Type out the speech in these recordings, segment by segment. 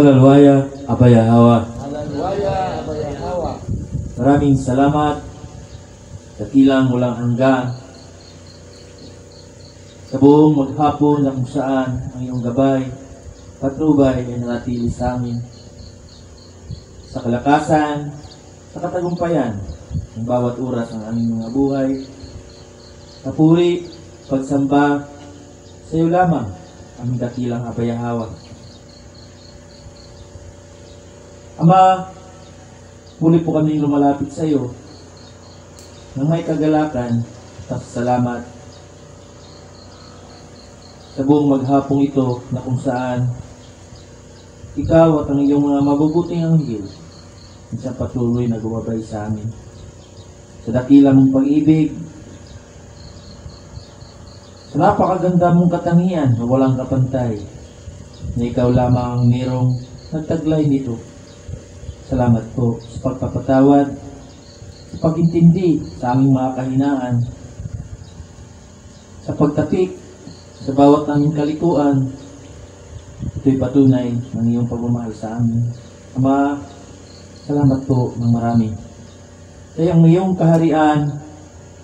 Hallelujah, Abayahawa. Hallelujah, Abayahawa. Maraming salamat, dakilang walang hanggan, sa buong maghapon na kung saan ang iyong gabay, patnubay ay nanatili sa amin. Sa kalakasan, sa katagumpayan, ng bawat oras ng aming mga buhay, papuri, pagsamba, sa iyo lamang, aming dakilang Abayahawa. Ama, muli po kami lumalapit sa iyo nang may kagalakan at salamat sa buong maghapong ito na kung saan ikaw at ang iyong mga mabubuting anghel sa patuloy na gumabay sa amin. Sa dakila mong pag-ibig, sa napakaganda mong katangian na walang kapantay, na ikaw lamang ang mayroong nagtaglay nito. Salamat po sa pagpapatawad, sa pag-intindi sa aming mga kahinaan, sa pagtapik sa bawat aming kalikuan. Ito'y patunay ng iyong pagmamahal sa amin. Ama, salamat po ng marami. Kaya ang iyong kaharian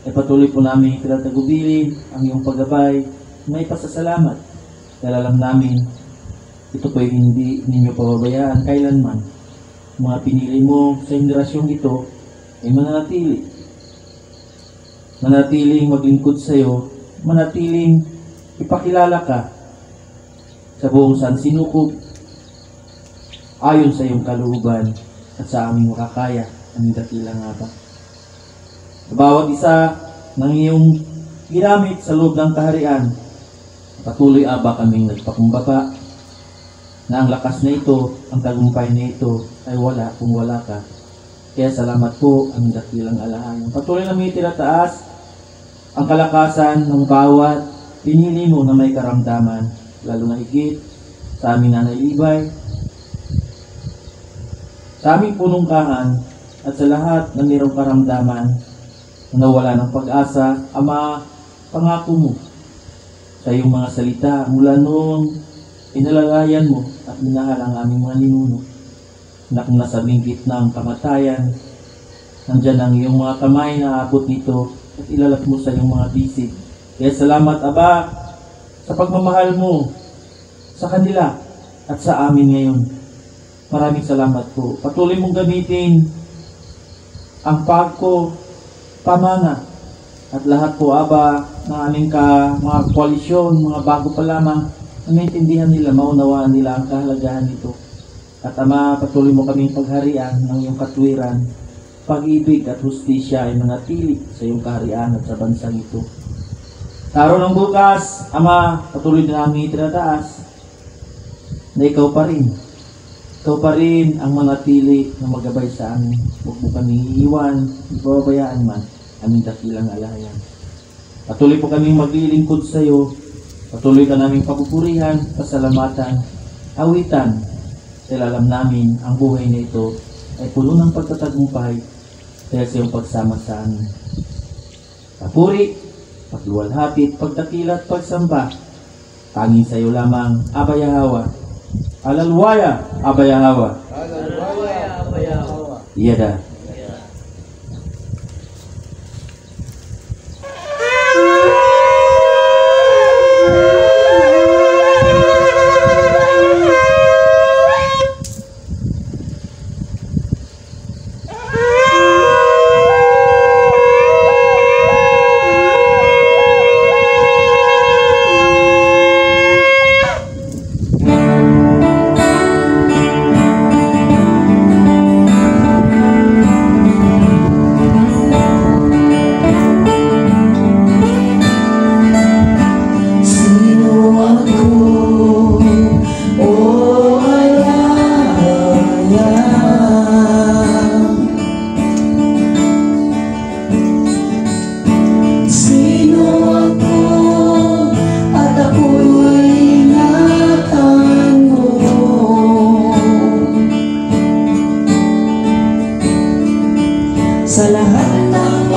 ay patuloy po namin pinatagubilin ang iyong paggabay. May pasasalamat dahil alam namin ito po'y hindi ninyo pababayaan kailanman. Mga pinili mo sa henerasyong ito ay mananatili. Manatiling maglingkod sa iyo, manatiling ipakilala ka sa buong sansinukob ayon sa iyong kalooban at sa aming makakaya, aming dakilang aba. Sa bawat isa ng iyong ginamit sa loob ng kaharian, patuloy aba kaming nagpakumbaba na ang lakas na ito, ang tagumpay na ito ay wala kung wala ka. Kaya salamat po ang dakilang alahanan. Patuloy namin itinataas ang kalakasan ng bawat pinili mo na may karamdaman, lalo na higit sa aming Nanay Libay, sa aming punungkahan at sa lahat na mayroong karamdaman na nawala ng pag-asa. Ama, pangako mo sa iyong mga salita mula noon inalalayan mo at minahal ang aming mga ninuno na kung nasa binggit ng kamatayan, nandyan ang iyong mga kamay na aabot nito at ilalap mo sa iyong mga bisig. Kaya salamat, Aba, sa pagmamahal mo sa kanila at sa amin ngayon. Maraming salamat po. Patuloy mong gamitin ang pagko, pamana, at lahat po, Aba, ng aming mga koalisyon, mga bago pa lamang, na maintindihan nila, maunawaan nila ang kahalagahan nito. At Ama, patuloy mo kaming pagharian ng iyong katwiran, pag-ibig at hustisya ay manatili sa iyong kaharian at sa bansang ito. Sa araw ng bukas, Ama, patuloy din namin itinataas na ikaw pa rin. Ikaw pa rin ang manatili na magabay sa amin. Huwag mo kami iiwan, ipababayaan man aming dakilang alayan. Patuloy po kaming maglilingkod sa iyo. Patuloy ka naming papupurihan, pasalamatan, awitan. Dahil alam namin ang buhay na ito ay puno ng pagtatagumpay dahil sa iyong pagsama sa amin. Papuri, pagluwalhati, pagdakila at pagsamba, tanging sa iyo lamang, Abayahawa. Hallelujah, Abayahawa. Hallelujah, Abayahawa. Iyada. Sa lahat ng